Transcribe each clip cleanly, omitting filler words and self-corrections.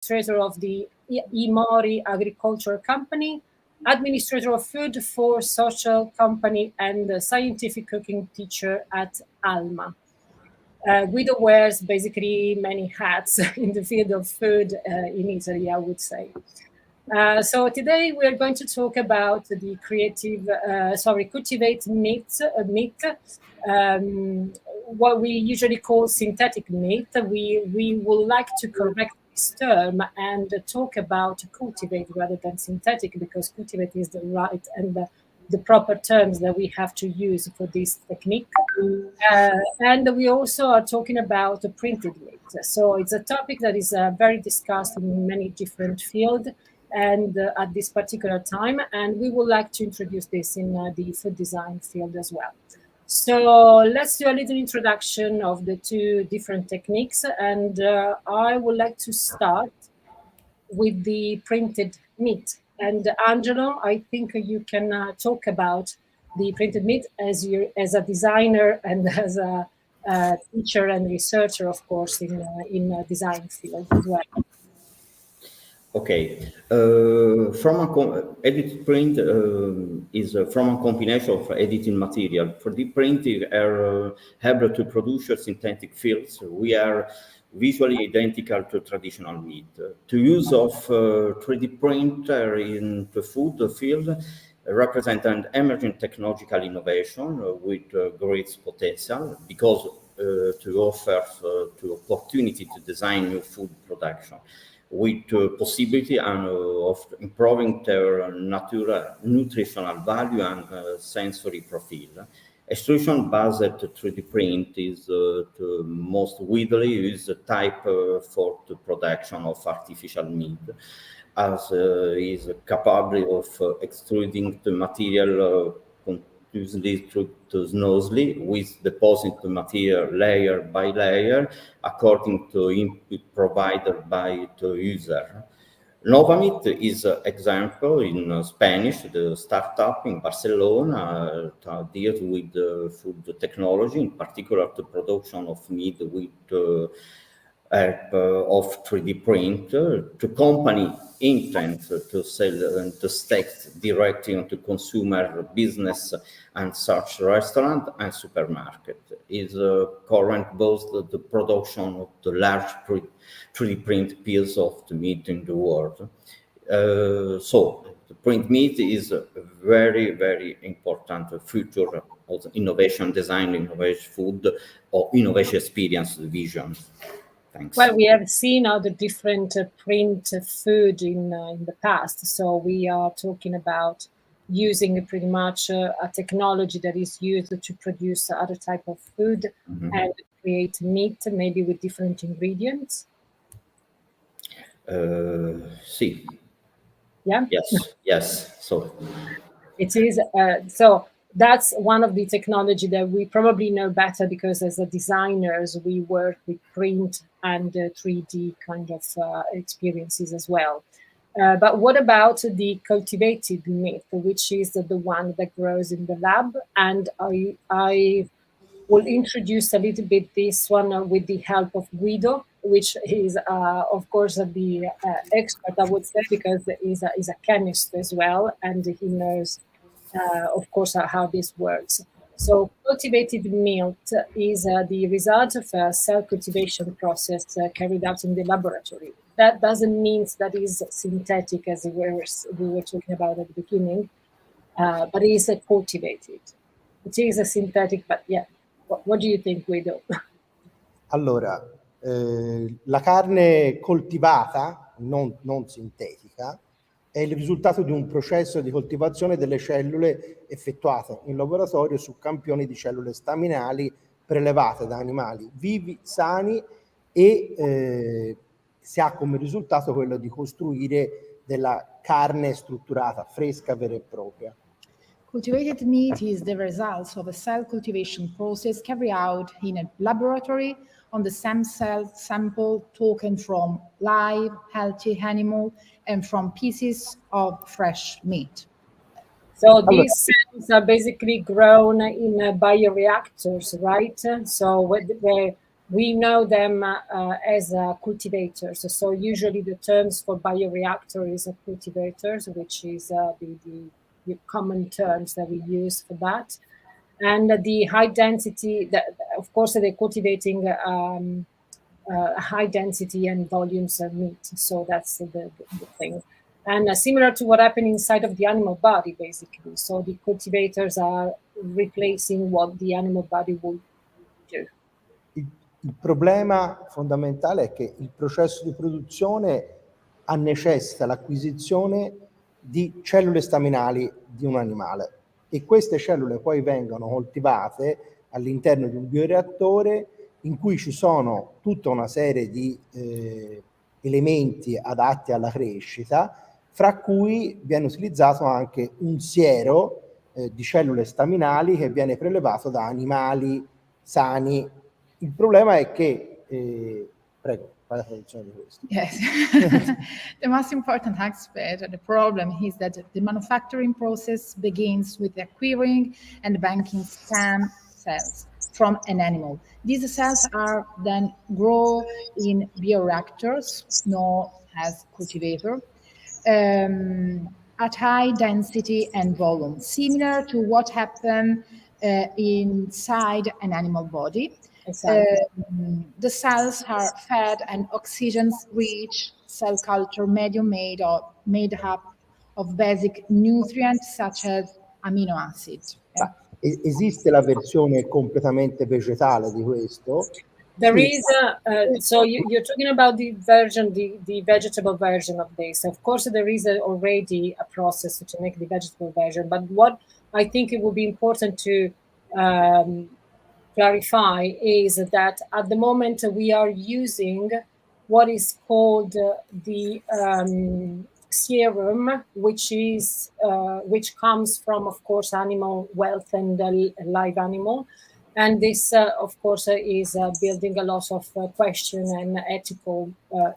administrator of the Imori Agriculture Company, administrator of Food for Social Company, and scientific cooking teacher at Alma. Guido wears basically many hats in the field of food in Italy, I would say. So today we are going to talk about the cultivate meat, what we usually call synthetic meat. We would like to correct this term and talk about cultivate rather than synthetic, because cultivate is the right and the proper terms that we have to use for this technique. And we also are talking about printed meat. So it's a topic that is very discussed in many different fields and at this particular time. And we would like to introduce this in the food design field as well. So let's do a little introduction of the two different techniques. And I would like to start with the printed meat. And Angelo, I think you can talk about the printed meat as a designer and as a teacher and researcher, of course, in a design field as well. Okay, edit print is from a combination of editing material. For the printing are able to produce synthetic fields. We are visually identical to traditional meat. The use of 3D printer in the food field represent an emerging technological innovation with great potential, because to offer the opportunity to design new food production with possibility of improving their nutritional value and sensory profile. Extrusion-based 3D print is the most widely used type for the production of artificial meat, as is capable of extruding the material continuously with depositing the material layer by layer according to input provided by the user. Novamit is an example in Spanish. The startup in Barcelona deals with food technology, in particular the production of meat with help of 3D print. The company intends to sell the steaks directly to consumer business and such restaurant and supermarket. Is current both the production of the large 3D print piece of the meat in the world. So the print meat is a very, very important future of innovation design, innovation food, or innovation experience vision. Thanks. Well, we have seen other different print food in the past. So we are talking about using pretty much a technology that is used to produce other type of food and create meat, maybe with different ingredients. See. Yeah. Yes. So it is. So that's one of the technology that we probably know better, because as a designers, we work with print and 3D kind of experiences as well. But what about the cultivated meat, which is the one that grows in the lab? And I will introduce a little bit this one with the help of Guido, which is, of course, the expert, I would say, because he's a chemist as well, and he knows, of course, how this works. So cultivated meat is the result of a cell cultivation process carried out in the laboratory. That doesn't mean that is synthetic, as we were talking about at the beginning, but it is cultivated. It is a synthetic, but yeah. What do you think, Guido? Allora, la carne coltivata, non sintetica, è il risultato di un processo di coltivazione delle cellule effettuate in laboratorio su campioni di cellule staminali prelevate da animali vivi, sani, e si ha come risultato quello di costruire della carne strutturata, fresca, vera e propria. Cultivated meat is the result of a cell cultivation process carried out in a laboratory on the stem cell sample taken from live, healthy animal and from pieces of fresh meat. So these cells are basically grown in bioreactors, right? So where we know them as cultivators. So usually the terms for bioreactor is cultivators, which is the common terms that we use for that. And the high density, of course, they're cultivating high density and volumes of meat. So that's the thing. And similar to what happened inside of the animal body, basically. So the cultivators are replacing what the animal body would do. Il problema fondamentale è che il processo di produzione necessita l'acquisizione di cellule staminali di un animale e queste cellule poi vengono coltivate all'interno di un bioreattore in cui ci sono tutta una serie di elementi adatti alla crescita, fra cui viene utilizzato anche un siero di cellule staminali che viene prelevato da animali sani. Il problema è che, prego, fai la traduzione di questo. Yes. The most important aspect of the problem is that the manufacturing process begins with acquiring and banking stem cells from an animal. These cells are then grown in bioreactors, known as cultivator, at high density and volume, similar to what happened inside an animal body. Exactly. The cells are fed an oxygen-rich cell culture medium made up of basic nutrients such as amino acids. Ma esiste la versione completamente vegetale di questo? There is so you're talking about the version, the vegetable version of this. Of course, there is already a process to make the vegetable version, but what I think it would be important to clarify is that at the moment we are using what is called the serum, which comes from, of course, animal wealth and live animal. And this, of course, is building a lot of questions and ethical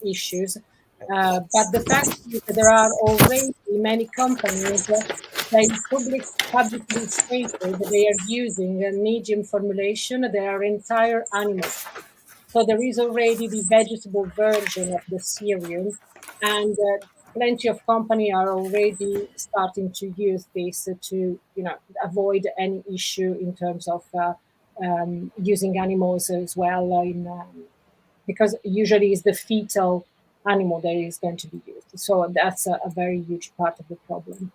issues. But the fact is that there are already many companies that publicly stated that they are using a medium formulation, their entire animals. So there is already the vegetable version of the serum, and plenty of companies are already starting to use this to, avoid any issue in terms of using animals as well, because usually it's the fetal animal that is going to be used. So that's a very huge part of the problem.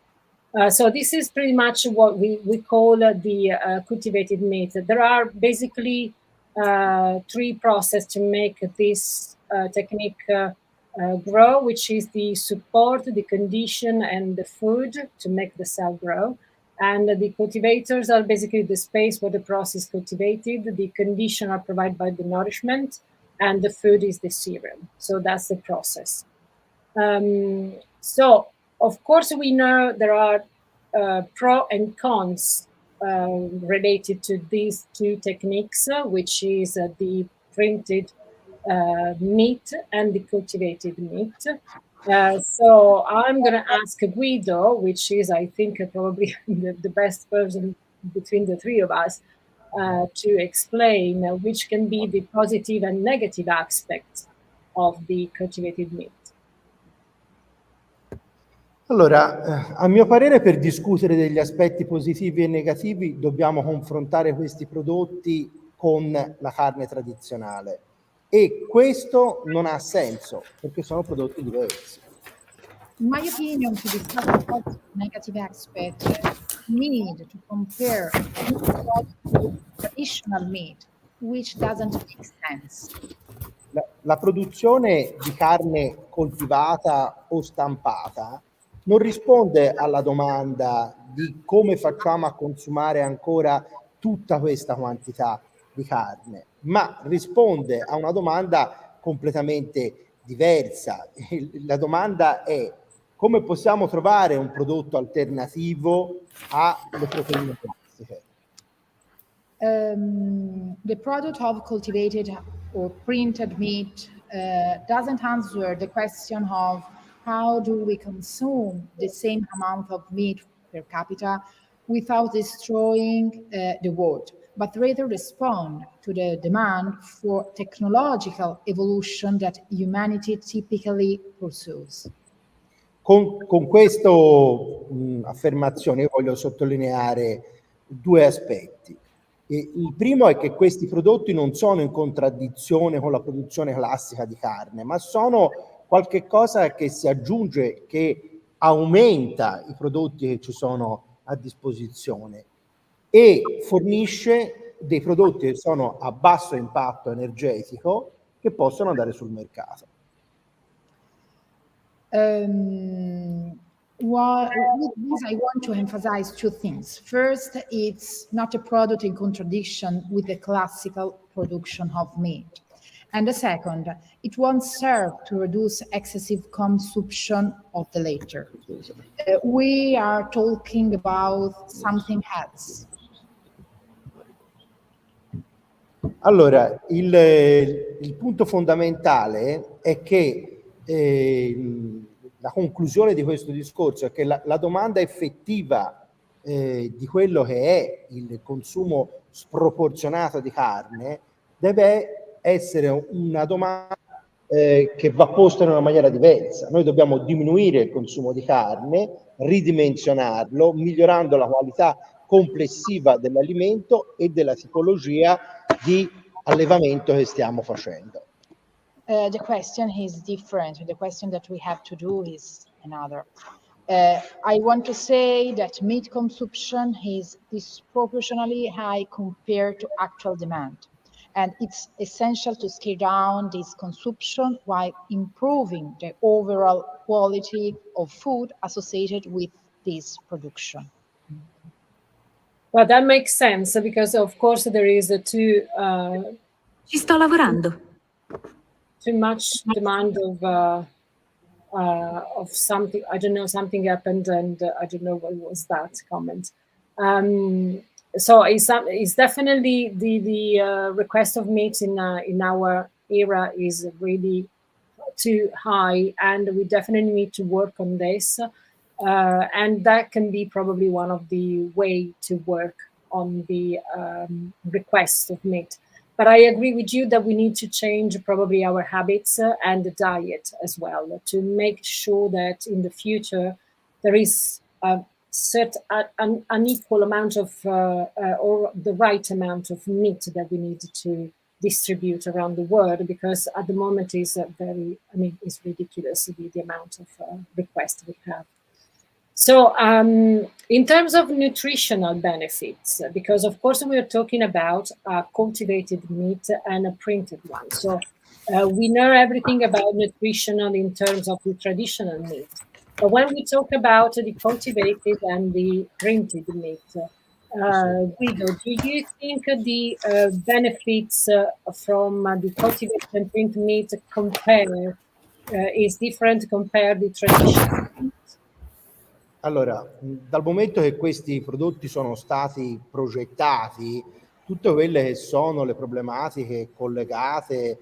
So this is pretty much what we call the cultivated meat. There are basically three processes to make this technique grow, which is the support, the condition, and the food to make the cell grow. And the cultivators are basically the space where the process is cultivated. The condition are provided by the nourishment, and the food is the serum. So that's the process. So, of course, we know there are pro and cons related to these two techniques, which is the printed meat and the cultivated meat. So I'm going to ask Guido, which is, I think, probably the best person between the three of us, to explain which can be the positive and negative aspects of the cultivated meat. Allora, a mio parere, per discutere degli aspetti positivi e negativi dobbiamo confrontare questi prodotti con la carne tradizionale e questo non ha senso perché sono prodotti diversi. In my opinion, to discuss the positive and negative aspect, we need to compare traditional meat, which doesn't make sense. La produzione di carne coltivata o stampata non risponde alla domanda di come facciamo a consumare ancora tutta questa quantità di carne, ma risponde a una domanda completamente diversa. La domanda è: come possiamo trovare un prodotto alternativo alle proteine classiche? The product of cultivated or printed meat doesn't answer the question of how do we consume the same amount of meat per capita without destroying the world. but rather respond to the demand for technological evolution that humanity typically pursues. Con questa affermazione io voglio sottolineare due aspetti. Il primo è che questi prodotti non sono in contraddizione con la produzione classica di carne, ma sono qualche cosa che si aggiunge, che aumenta i prodotti che ci sono a disposizione e fornisce dei prodotti che sono a basso impatto energetico che possono andare sul mercato. With this, I want to emphasize two things. First, it's not a product in contradiction with the classical production of meat. And the second, it won't serve to reduce excessive consumption of the latter. We are talking about something else. Allora, il punto fondamentale è che la conclusione di questo discorso è che la domanda effettiva di quello che è il consumo sproporzionato di carne deve essere una domanda che va posta in una maniera diversa. Noi dobbiamo diminuire il consumo di carne, ridimensionarlo, migliorando la qualità complessiva dell'alimento e della tipologia di allevamento che stiamo facendo. The question is different. The question that we have to do is another. I want to say that meat consumption is disproportionately high compared to actual demand. And it's essential to scale down this consumption while improving the overall quality of food associated with this production. Well, that makes sense because, of course, there is too much demand of something. I don't know, something happened, and I don't know what was that comment. So it's definitely the request of meat in our era is really too high, and we definitely need to work on this. And that can be probably one of the way to work on the request of meat. But I agree with you that we need to change probably our habits and the diet as well to make sure that in the future there is an equal amount of or the right amount of meat that we need to distribute around the world, because at the moment is it's ridiculous the amount of requests we have. So in terms of nutritional benefits, because of course we are talking about cultivated meat and a printed one. So we know everything about nutritional in terms of the traditional meat. But when we talk about the cultivated and the printed meat, Guido, do you think the benefits from the cultivated and printed meat is different compared to the traditional meat? Allora, dal momento che questi prodotti sono stati progettati, tutte quelle che sono le problematiche collegate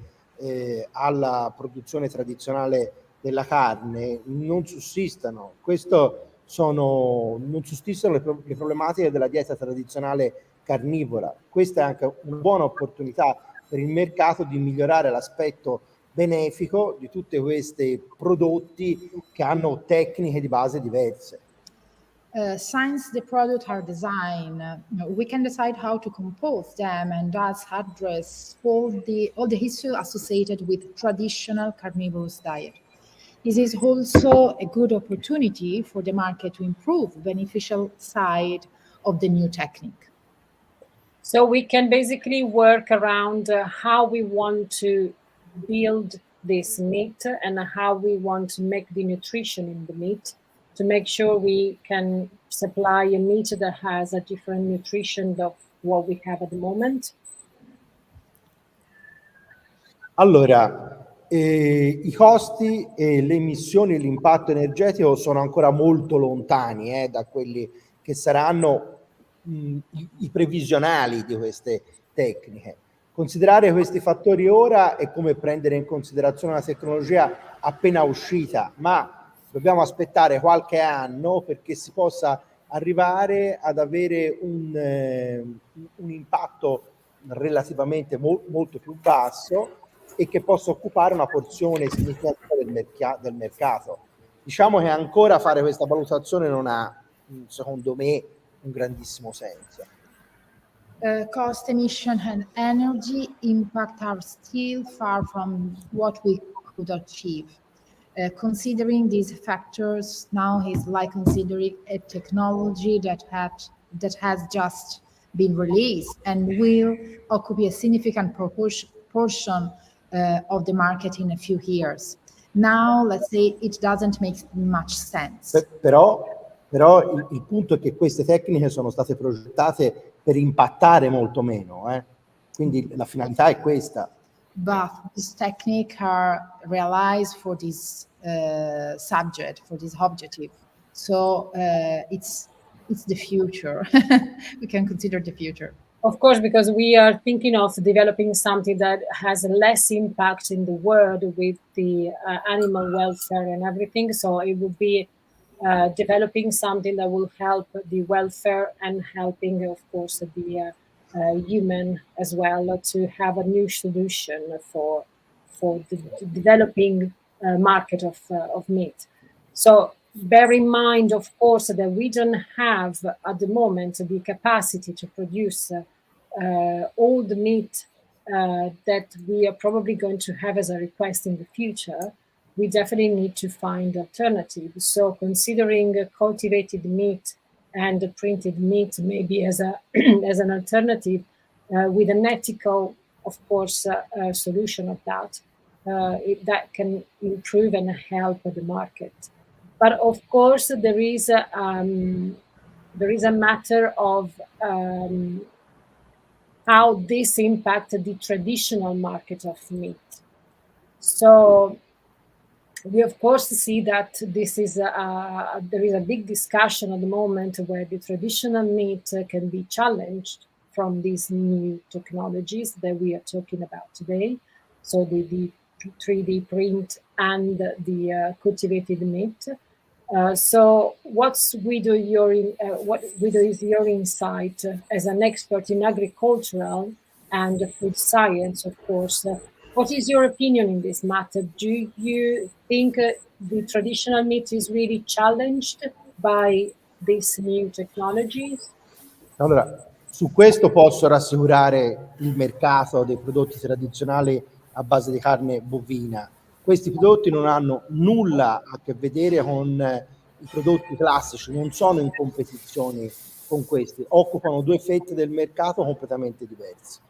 alla produzione tradizionale della carne non sussistono. Non sussistono le problematiche della dieta tradizionale carnivora. Questa è anche una buona opportunità per il mercato di migliorare l'aspetto benefico di tutti questi prodotti che hanno tecniche di base diverse. Since the products are designed, we can decide how to compose them and thus address all the issue associated with traditional carnivorous diet. This is also a good opportunity for the market to improve the beneficial side of the new technique. So we can basically work around how we want to build this meat and how we want to make the nutrition in the meat to make sure we can supply a meat that has a different nutrition of what we have at the moment. Allora, i costi e le emissioni e l'impatto energetico sono ancora molto lontani da quelli che saranno i previsionali di queste tecniche. Considerare questi fattori ora è come prendere in considerazione una tecnologia appena uscita, ma dobbiamo aspettare qualche anno perché si possa arrivare ad avere un impatto relativamente molto più basso e che possa occupare una porzione significativa del mercato. Diciamo che ancora fare questa valutazione non ha, secondo me, un grandissimo senso. Cost, emission, and energy impact are still far from what we could achieve. Considering these factors now is like considering a technology that has just been released and will occupy a significant portion of the market in a few years. Now, let's say it doesn't make much sense. Però il punto è che queste tecniche sono state progettate per impattare molto meno, quindi la finalità è questa. But these techniques are realized for this subject, for this objective. So it's the future. We can consider the future. Of course, because we are thinking of developing something that has less impact in the world with the animal welfare and everything. So it would be developing something that will help the welfare and helping, of course, the human as well to have a new solution for the developing market of meat. So bear in mind, of course, that we don't have at the moment the capacity to produce all the meat that we are probably going to have as a request in the future. We definitely need to find alternatives. So considering cultivated meat and printed meat maybe as a as an alternative with an ethical, of course, solution of that, that can improve and help the market. But of course, there is a matter of how this impacts the traditional market of meat. So we of course see that this is there is a big discussion at the moment where the traditional meat can be challenged from these new technologies that we are talking about today. So the 3D print and the cultivated meat. So what Guido is your insight as an expert in agricultural and food science, of course? What is your opinion in this matter? Do you think the traditional meat is really challenged by these new technologies? Allora, su questo posso rassicurare il mercato dei prodotti tradizionali a base di carne bovina. Questi prodotti non hanno nulla a che vedere con i prodotti classici, non sono in competizione con questi, occupano due fette del mercato completamente diversi.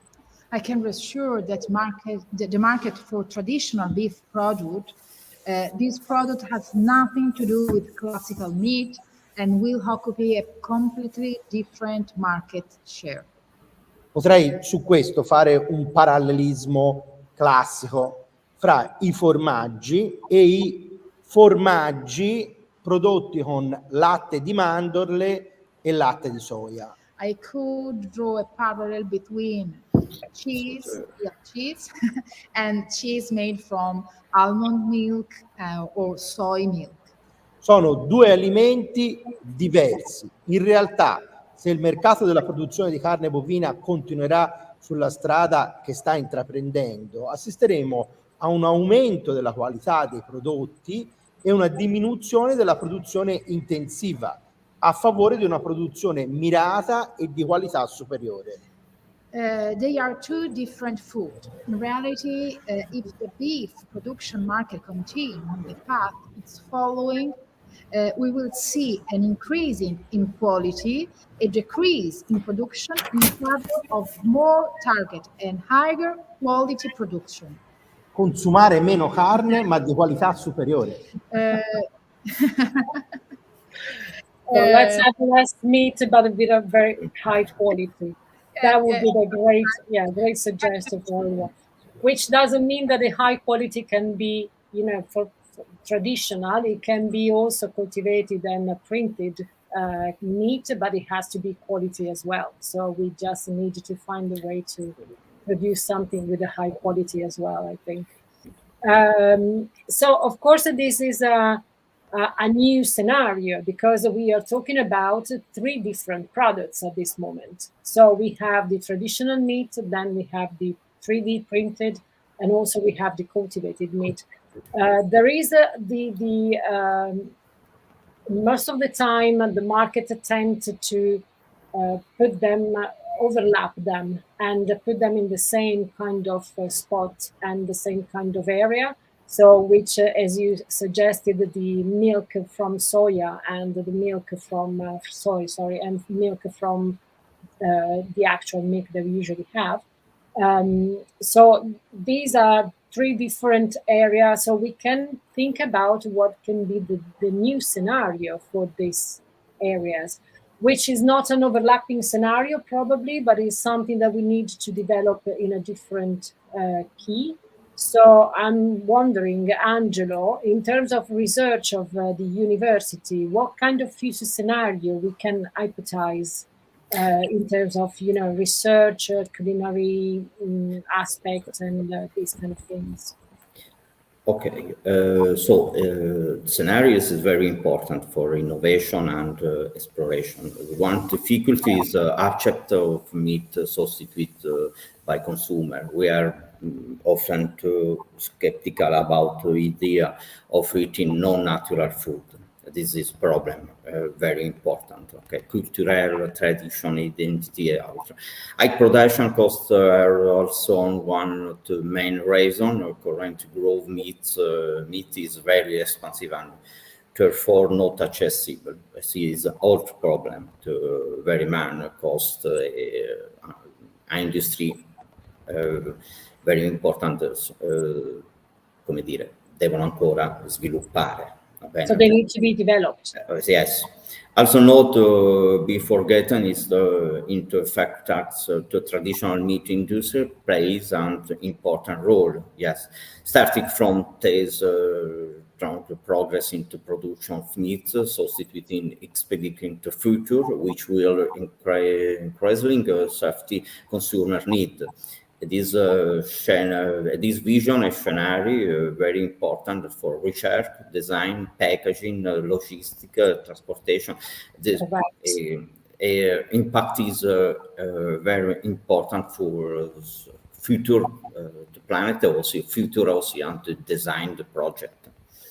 I can reassure that the market for traditional beef product, this product has nothing to do with classical meat and will occupy a completely different market share. Potrei su questo fare un parallelismo classico fra i formaggi e i formaggi prodotti con latte di mandorle e latte di soia. I could draw a parallel between cheese and cheese made from almond milk or soy milk. Sono due alimenti diversi. In realtà, se il mercato della produzione di carne bovina continuerà sulla strada che sta intraprendendo, assisteremo a un aumento della qualità dei prodotti e una diminuzione della produzione intensiva a favore di una produzione mirata e di qualità superiore. They are two different foods. In reality, if the beef production market continues on the path it's following, we will see an increase in quality, a decrease in production in favor of more target and higher quality production. Consumare meno carne ma di qualità superiore. Let's have less meat, but with a very high quality. That would be a great suggestion for everyone. Which doesn't mean that the high quality can be, for traditional. It can be also cultivated and printed meat, but it has to be quality as well. So we just need to find a way to produce something with a high quality as well, I think. So of course, this is a new scenario, because we are talking about 3 different products at this moment. So we have the traditional meat, then we have the 3D printed, and also we have the cultivated meat. There is most of the time the market tends to put them, overlap them, and put them in the same kind of spot and the same kind of area. So, which, as you suggested, the milk from soya and the milk from soy, and milk from the actual milk that we usually have. So these are 3 different areas. So we can think about what can be the new scenario for these areas, which is not an overlapping scenario probably, but is something that we need to develop in a different key. So I'm wondering, Angelo, in terms of research of the university, what kind of future scenario we can hypothesize in terms of, research, culinary aspects, and these kind of things? Okay, scenarios is very important for innovation and exploration. One difficulty is accept of meat substitute by consumer. We are often too skeptical about the idea of eating non-natural food. This is problem, very important. Okay, cultural, tradition, identity, high production costs are also one of the main reason. Current growth meat is very expensive and therefore not accessible. This is an old problem to very man cost industry very important, come dire, devono ancora sviluppare. So they need to be developed. Yes. Also not to be forgotten is the fact that the traditional meat industry plays an important role. Yes, starting from this the progress into production of meat, substituting expediting the future, which will increasingly safety consumer need. This vision and scenario very important for research, design, packaging, logistics, transportation. This impact is very important for future the planet, also future and to design the project.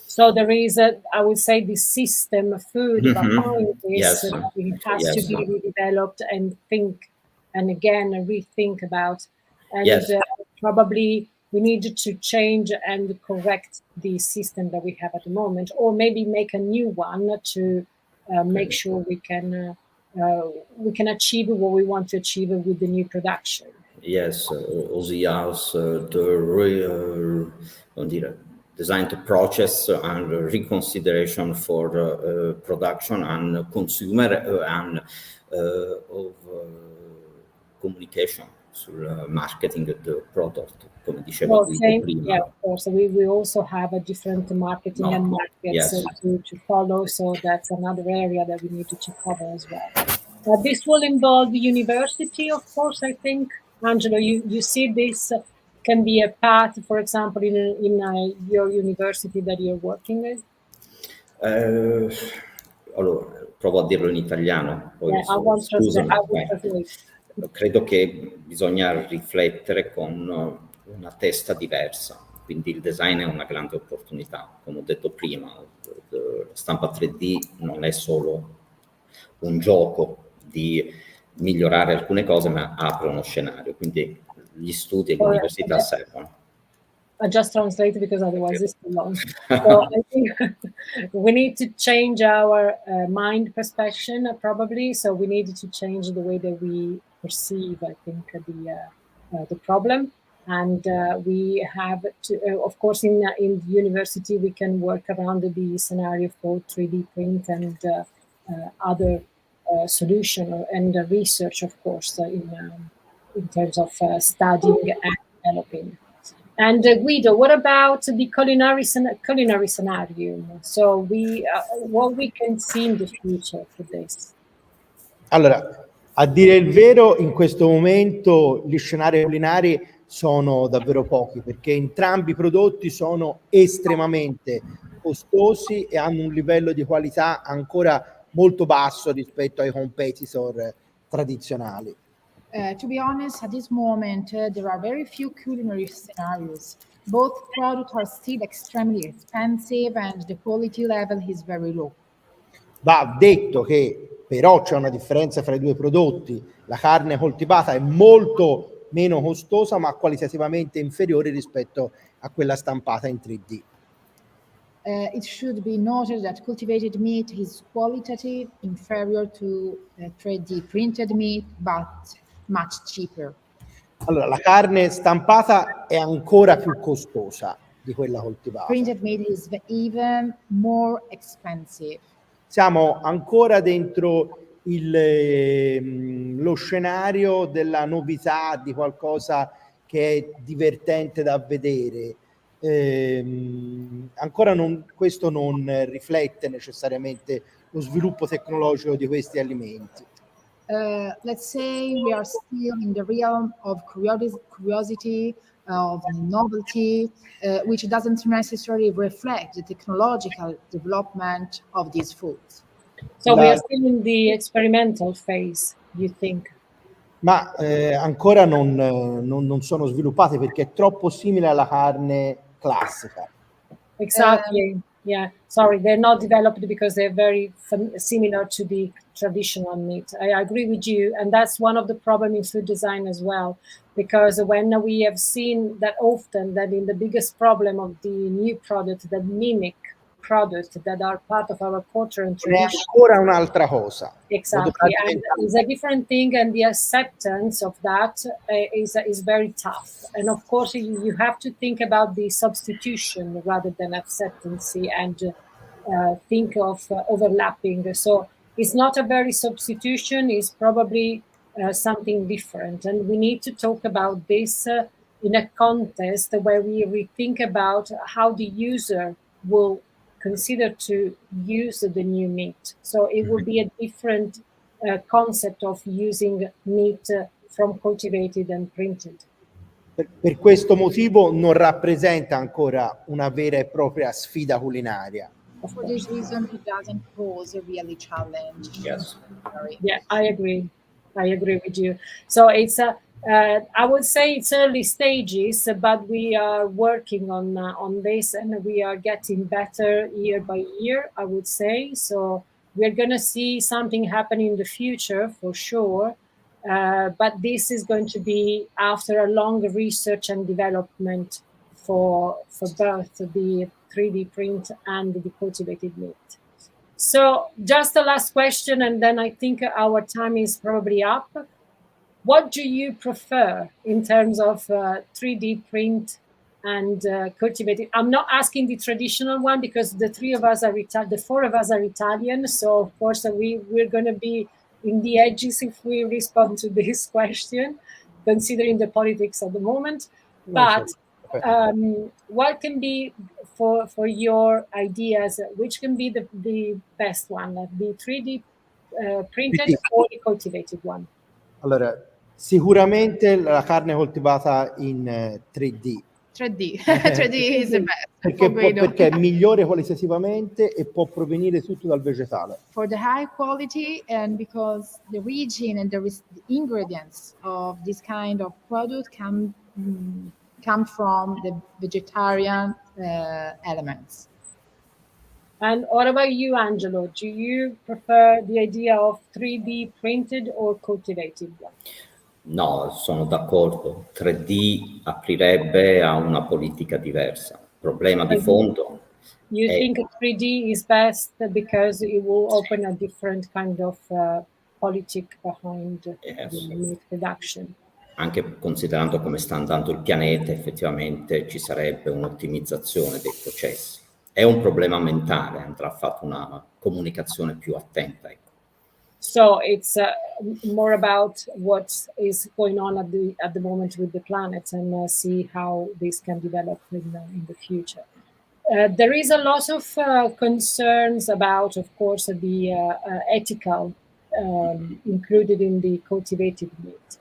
So there is I would say, the system food behind this. Yes. It has to be redeveloped and think, and again rethink about. And yes. Probably we need to change and correct the system that we have at the moment, or maybe make a new one to make sure we can achieve what we want to achieve with the new production. Yes, also design the process and reconsideration for production and consumer and of communication. Sul marketing the product, come dicevo prima. Yeah, of course. We also have a different marketing and markets to follow, so that's another area that we need to cover as well. This will involve the university, of course, I think. Angelo, you see this can be a path, for example, in your university that you're working with? Allora, provo a dirlo in italiano. Poi I will translate. Credo che bisogna riflettere con una testa diversa, quindi il design è una grande opportunità. Come ho detto prima, la stampa 3D non è solo un gioco di migliorare alcune cose, ma apre uno scenario, quindi gli studi e l'università servono. I just translate because otherwise it's too long. So I think we need to change our mind perception, probably. So we need to change the way that we perceive, I think, the problem. And we have to, of course, in university, we can work around the scenario for 3D print and other solution and research, of course, in terms of studying and developing. And Guido, what about the culinary scenario? So what we can see in the future for this? Allora, a dire il vero, in questo momento gli scenari culinari sono davvero pochi, perché entrambi i prodotti sono estremamente costosi e hanno un livello di qualità ancora molto basso rispetto ai competitor tradizionali. To be honest, at this moment, there are very few culinary scenarios. Both products are still extremely expensive and the quality level is very low. Va detto che però c'è una differenza fra i due prodotti. La carne coltivata è molto meno costosa, ma qualitativamente inferiore rispetto a quella stampata in 3D. It should be noted that cultivated meat is qualitative inferior to 3D printed meat, but much cheaper. Allora, la carne stampata è ancora più costosa di quella coltivata. Printed meat is even more expensive. Siamo ancora dentro lo scenario della novità, di qualcosa che è divertente da vedere. Ancora questo non riflette necessariamente lo sviluppo tecnologico di questi alimenti. Let's say we are still in the realm of curiosity, of novelty, which doesn't necessarily reflect the technological development of these foods. So we are still in the experimental phase, you think? Ma ancora non sono sviluppate perché è troppo simile alla carne classica. Exactly. Yeah. Sorry, they're not developed because they're very similar to the traditional meat. I agree with you, and that's one of the problems in food design as well. Because when we have seen that often that in the biggest problem of the new product that mimic products that are part of our culture and tradition. È ancora un'altra cosa. Exactly, and it's a different thing, and the acceptance of that is very tough. And of course, you have to think about the substitution rather than acceptance, and think of overlapping. So it's not a very substitution; it's probably something different, and we need to talk about this in a context where we rethink about how the user will consider to use the new meat. So it will be a different concept of using meat from cultivated and printed. Per questo motivo non rappresenta ancora una vera e propria sfida culinaria. For this reason, it doesn't pose a really challenge. Yes. Yeah, I agree with you. So it's I would say it's early stages, but we are working on this, and we are getting better year by year, I would say. So we're going to see something happen in the future for sure, but this is going to be after a long research and development for both the 3D print and the cultivated meat. So just the last question, and then I think our time is probably up. What do you prefer in terms of 3D print and cultivated? I'm not asking the traditional one because the four of us are Italian. So of course we're going to be in the edges if we respond to this question, considering the politics at the moment. But what can be for your ideas? Which can be the best one, the 3D printed or the cultivated one? Allora, sicuramente la carne coltivata in 3D. 3D, 3D is the best. Perché è migliore qualitativamente e può provenire tutto dal vegetale. For the high quality, and because the region and the ingredients of this kind of product come from the vegetarian elements. And what about you, Angelo? Do you prefer the idea of 3D printed or cultivated one? No, sono d'accordo. 3D aprirebbe a una politica diversa. Problema di fondo. You think 3D is best because it will open a different kind of politic behind the meat production? Anche considerando come sta andando il pianeta, effettivamente ci sarebbe un'ottimizzazione dei processi. È un problema mentale, andrà fatta una comunicazione più attenta. Ecco. So it's more about what is going on at the moment with the planet, and see how this can develop in the future. There is a lot of concerns about, of course, the ethical included in the cultivated meat.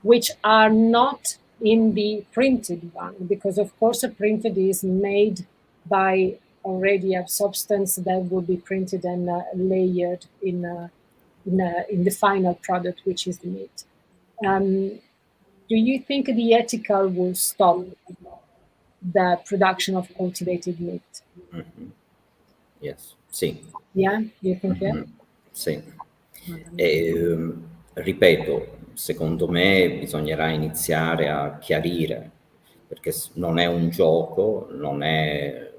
which are not in the printed one, because of course a printed is made by already a substance that will be printed and layered in the final product, which is the meat. Do you think the ethical will stop the production of cultivated meat? Yes, sì. Yeah, you think yeah? Sì. Ripeto, secondo me bisognerà iniziare a chiarire, perché non è un gioco, non è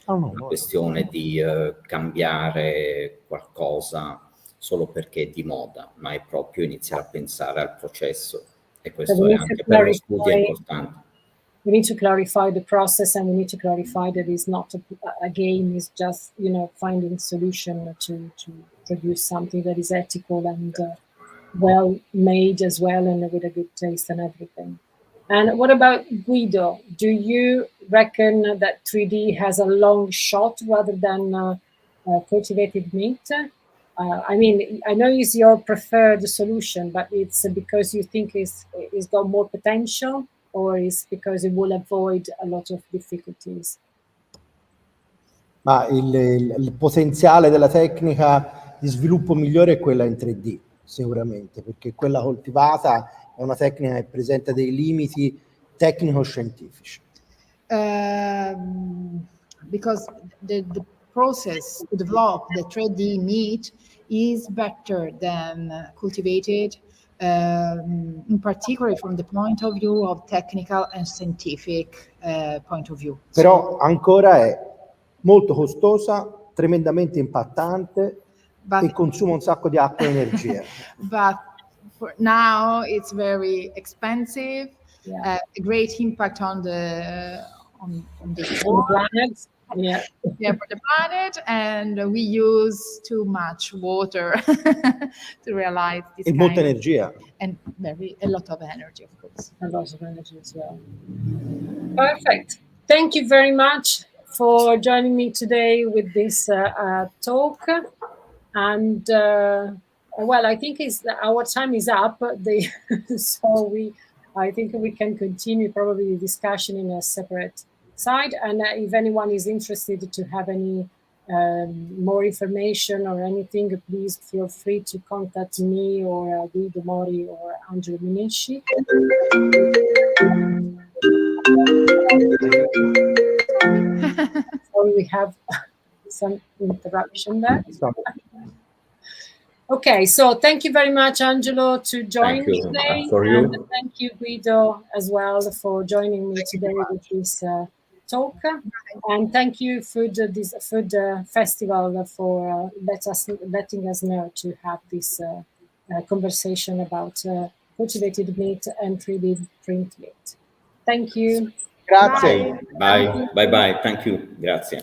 una questione di cambiare qualcosa solo perché è di moda, ma è proprio iniziare a pensare al processo, e questo è anche per lo studio importante. We need to clarify the process, and we need to clarify that it's not a game, it's just, you know, finding solution to produce something that is ethical and well made as well, and with a good taste and everything. And what about Guido? Do you reckon that 3D has a long shot rather than cultivated meat? I mean, I know it's your preferred solution, but it's because you think it's got more potential, or is because it will avoid a lot of difficulties? Ma il potenziale della tecnica di sviluppo migliore è quella in 3D, sicuramente, perché quella coltivata è una tecnica che presenta dei limiti tecnico-scientifici. Because the process to develop the 3D meat is better than cultivated, in particular from the point of view of technical and scientific point of view. Però ancora è molto costosa, tremendamente impattante e consuma un sacco di acqua e energia. But for now it's very expensive, a great impact on the planet. Yeah. Yeah, for the planet, and we use too much water to realize this. E molta energia. And a lot of energy, of course. A lot of energy as well. Perfect. Thank you very much for joining me today with this talk. And well, I think our time is up. So I think we can continue probably the discussion in a separate side. And if anyone is interested to have any more information or anything, please feel free to contact me or Guido Mori or Angelo Minesci. Sorry, we have some interruption there. Okay, so thank you very much, Angelo, to join me today. And thank you, Guido, as well, for joining me today with this talk. And thank you, Food Festival, for letting us know to have this conversation about cultivated meat and 3D print meat. Thank you. Grazie. Bye. Bye. Thank you. Grazie.